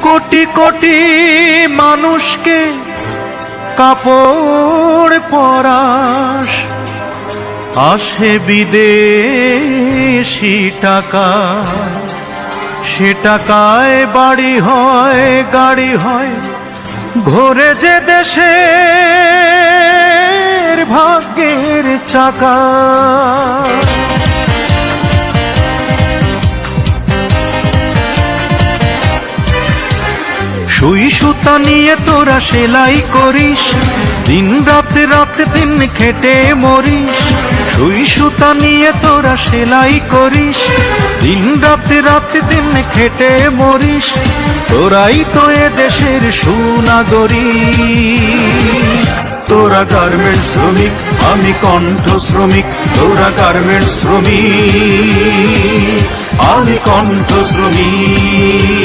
কোটি কোটি মানুষকে কাপড় পরাস, আসে বিদেশি টাকা, সে টাকায় বাড়ি হয় গাড়ি হয়, ঘোরে যে দেশের ভাগ্যের চাকা। সুই সুতা নিয়ে তোরা সেলাই করিস, দিন রাতে রাতে দিন খেটে মরিস। সুই সুতা নিয়ে তোরা সেলাই করিস, দিন রাতে রাতে দিন খেটে মরিস। তোরাই তো এ দেশের সুনাগরিক। তোরা গার্মেন্টস শ্রমিক, আমি কণ্ঠ শ্রমিক। তোরা গার্মেন্টস শ্রমিক, আমি কণ্ঠ শ্রমিক।